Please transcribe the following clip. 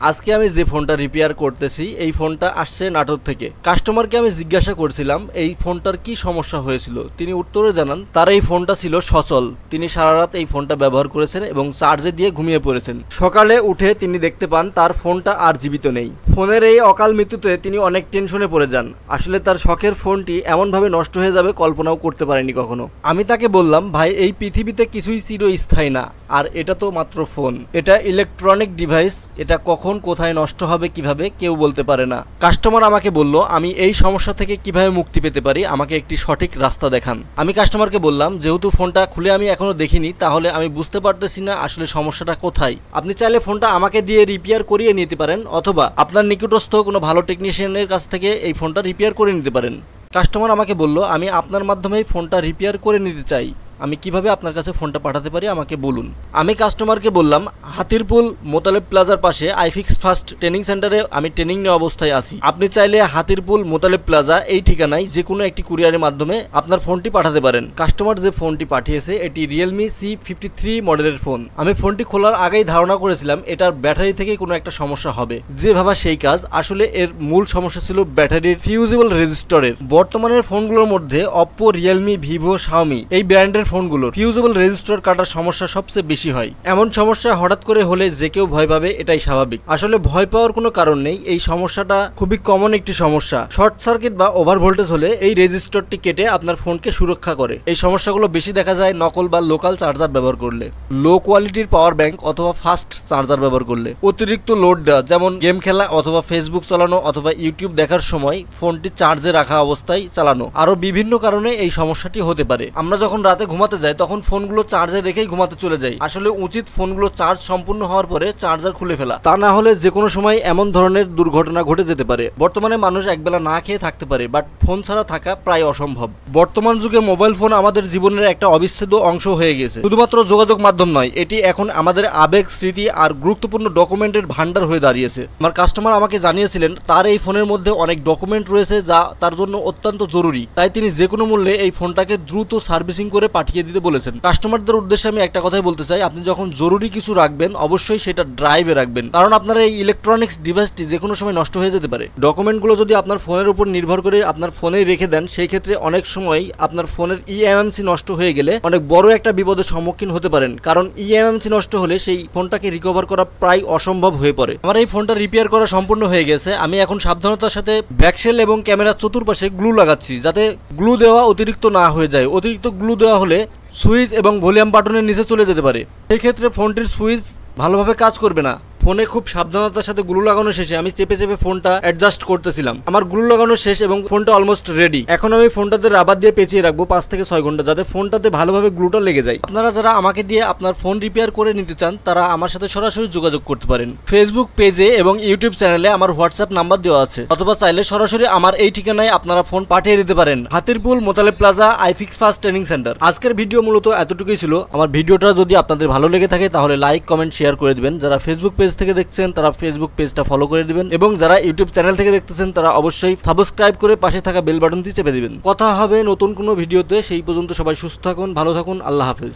আজকে আমি যে ফোনটা রিপেয়ার করতেছি এই ফোনটা আসছে নাটোর থেকে। কাস্টমারকে আমি জিজ্ঞাসা করছিলাম এই ফোনটার কি সমস্যা হয়েছিল। তিনি উত্তরে জানান তার এই ফোনটা ছিল সচল। তিনি সারা রাত এই ফোনটা ব্যবহার করেছেন এবং চার্জে দিয়ে ঘুমিয়ে পড়েছেন। সকালে উঠে তিনি দেখতে পান তার ফোনটা আর জীবিত নেই। ফোনের এই অকাল মৃত্যুতে তিনি অনেক টেনশনে পড়ে যান। আসলে তার শখের ফোনটি এমনভাবে নষ্ট হয়ে যাবে কল্পনাও করতে পারেনি কখনো। আমি তাকে বললাম, ভাই এই পৃথিবীতে কিছুই চিরস্থায়ী না, আর এটা তো মাত্র ফোন, এটা ইলেকট্রনিক ডিভাইস, এটা কখন কোথায় নষ্ট হবে কিভাবে কেউ বলতে পারে না। কাস্টমার আমাকে বলল আমি এই সমস্যা থেকে কিভাবে মুক্তি পেতে পারি, আমাকে একটি সঠিক রাস্তা দেখান। আমি কাস্টমারকে বললাম যেহেতু ফোনটা খুলে আমি এখনো দেখিনি তাহলে আমি বুঝতে পারতেছি না আসলে সমস্যাটা কোথায়। আপনি চাইলে ফোনটা আমাকে দিয়ে রিপেয়ার করিয়ে নিতে পারেন অথবা আপনার নিকটস্থ কোনো ভালো টেকনিশিয়ানের কাছ থেকে এই ফোনটা রিপেয়ার করে নিতে পারেন। কাস্টমার আমাকে বলল আমি আপনার মাধ্যমেই ফোনটা রিপেয়ার করে নিতে চাই, আমি কিভাবে আপনার কাছে ফোনটা পাঠাতে পারি আমাকে বলুন। আমি কাস্টমারকে বললাম হাতিরপুল মোতালেব প্লাজার পাশে আইফিক্স ফার্স্ট ট্রেনিং সেন্টারে আমি ট্রেনিং নেওয়া অবস্থায় আছি। আপনি চাইলে হাতিরপুল মোতালেব প্লাজা এই ঠিকানায় যে কোনো একটি কুরিয়ারের মাধ্যমে আপনার ফোনটি পাঠাতে পারেন। কাস্টমার যে ফোনটি পাঠিয়েছে এটি রিয়েলমি C53 মডেলের ফোন। আমি ফোনটি খোলার আগেই ধারণা করেছিলাম এটার ব্যাটারি থেকে কোনো একটা সমস্যা হবে। যে ভাবা সেই কাজ, আসলে এর মূল সমস্যা ছিল ব্যাটারির ফিউজেবল রেজিস্টরের। বর্তমানের ফোনগুলোর মধ্যে অপ্পো, রিয়েলমি, ভিভো, শাওমি এই ব্র্যান্ডের ফোনগুলোর ফিউজেবল রেজিস্টর কাটার সমস্যা সবচেয়ে বেশি হয়। এমন সমস্যা হঠাৎ করে হলে যে কেউ ভয় পাবে, এটাই স্বাভাবিক। আসলে ভয় পাওয়ার কোনো কারণ নেই, এই সমস্যাটা খুবই কমন একটি সমস্যা। শর্ট সার্কিট বা ওভার ভোল্টেজ হলে এই রেজিস্টরটি কেটে আপনার ফোনকে সুরক্ষা করে। এই সমস্যাগুলো বেশি দেখা যায় নকল বা লোকাল চার্জার ব্যবহার করলে, লো কোয়ালিটির পাওয়ার ব্যাংক অথবা ফাস্ট চার্জার ব্যবহার করলে, অতিরিক্ত লোড দেওয়া যেমন গেম খেলা অথবা ফেসবুক চালানো অথবা ইউটিউব দেখার সময় ফোনটি চার্জে রাখা অবস্থায় চালানো, আরো বিভিন্ন কারণে এই সমস্যাটি হতে পারে। আমরা যখন রাতে ঘুমাতে যাই তখন ফোনগুলো চার্জে রেখেই ঘুমাতে চলে যাই। আসলে উচিত ফোনগুলো চার্জ সম্পূর্ণ হওয়ার পরে চার্জার খুলে ফেলা, তা না হলে যে কোনো সময় এমন ধরনের দুর্ঘটনা ঘটে যেতে পারে। বর্তমানে মানুষ একবেলা না খেয়ে থাকতে পারে, বাট ফোন ছাড়া থাকা প্রায় অসম্ভব। বর্তমান যুগে মোবাইল ফোন আমাদের জীবনের একটা অবিচ্ছেদ্য অংশ হয়ে গেছে। শুধুমাত্র যোগাযোগ মাধ্যম নয়, এটি এখন আমাদের আবেগ, স্মৃতি আর গুরুত্বপূর্ণ ডকুমেন্টের ভান্ডার হয়ে দাঁড়িয়েছে। আমার কাস্টমার আমাকে জানিয়েছিলেন তার এই ফোনের মধ্যে অনেক ডকুমেন্ট রয়েছে যা তার জন্য অত্যন্ত জরুরি, তাই তিনি যে কোনো মূল্যে এই ফোনটাকে দ্রুত সার্ভিসিং করে পাঠিয়ে দিতে বলেছেন। কাস্টমারদের উদ্দেশ্যে আমি একটা কথাই বলতে চাই, আপনি যখন জরুরি কিছু রাখবেন অবশ্যই সেটা ড্রাইভে রাখবেন, কারণ আপনার এই ইলেকট্রনিক্স ডিভাইসটি যে কোনো সময় নষ্ট হয়ে যেতে পারে। ডকুমেন্টগুলো যদি আপনার ফোনের উপর নির্ভর করে আপনার ফোনেই রেখে দেন, সেই ক্ষেত্রে অনেক সময় আপনার ফোনের ইএমএমসি নষ্ট হয়ে গেলে অনেক বড় একটা বিপদের সম্মুখীন হতে পারেন, কারণ ইএমএমসি নষ্ট হলে সেই ফোনটাকে রিকভার করা প্রায় অসম্ভব হয়ে পড়ে। আমার এই ফোনটা রিপেয়ার করা সম্পূর্ণ হয়ে গেছে। আমি এখন সাবধানতার সাথে ব্যাকশেল এবং ক্যামেরার চতুর্পাশে গ্লু লাগাচ্ছি, যাতে গ্লু দেওয়া অতিরিক্ত না হয়ে যায়। অতিরিক্ত গ্লু দেওয়া হলে সুইচ এবং ভলিউম বাটনের নিচে চলে যেতে পারে, সেই ক্ষেত্রে ফোনটির সুইচ ভালোভাবে কাজ করবে না। ফোনে খুব সাবধানতার সাথে গ্লু লাগানো শেষে আমি চেপে চেপে ফোনটা অ্যাডজাস্ট করতেছিলাম। আমার গ্লু লাগানো শেষ এবং ফোনটা অলমোস্ট রেডি। এখন আমি ফোনটাতে রাবার দিয়ে পেঁচিয়ে রাখবো 5 থেকে 6 ঘন্টা, যাতে ফোনটাতে ভালোভাবে গ্লুটা লেগে যায়। আপনারা যারা আমাকে দিয়ে আপনার ফোন রিপেয়ার করে নিতে চান তারা আমার সাথে সরাসরি যোগাযোগ করতে পারেন। ফেসবুক পেজে এবং ইউটিউব চ্যানেলে আমার হোয়াটসঅ্যাপ নাম্বার দেওয়া আছে, অথবা চাইলে সরাসরি আমার এই ঠিকানায় আপনারা ফোন পাঠিয়ে দিতে পারেন। Hatirpul Motaleb plaza iFix first training center. আজকের ভিডিও মূলত এতটুকুই ছিল। আমার ভিডিওটা যদি আপনাদের ভালো লেগে থাকে তাহলে লাইক, কমেন্ট, শেয়ার করে দিবেন। যারা ফেসবুক পেজ থেকে দেখছেন তারা ফেসবুক পেজটা ফলো করে দিবেন, এবং যারা ইউটিউব চ্যানেল থেকে দেখতেছেন তারা অবশ্যই সাবস্ক্রাইব করে পাশে থাকা বেল বাটনটি চেপে দিবেন। কথা হবে নতুন কোনো ভিডিওতে। সেই পর্যন্ত সবাই সুস্থ থাকুন, ভালো থাকুন, আল্লাহ হাফেজ।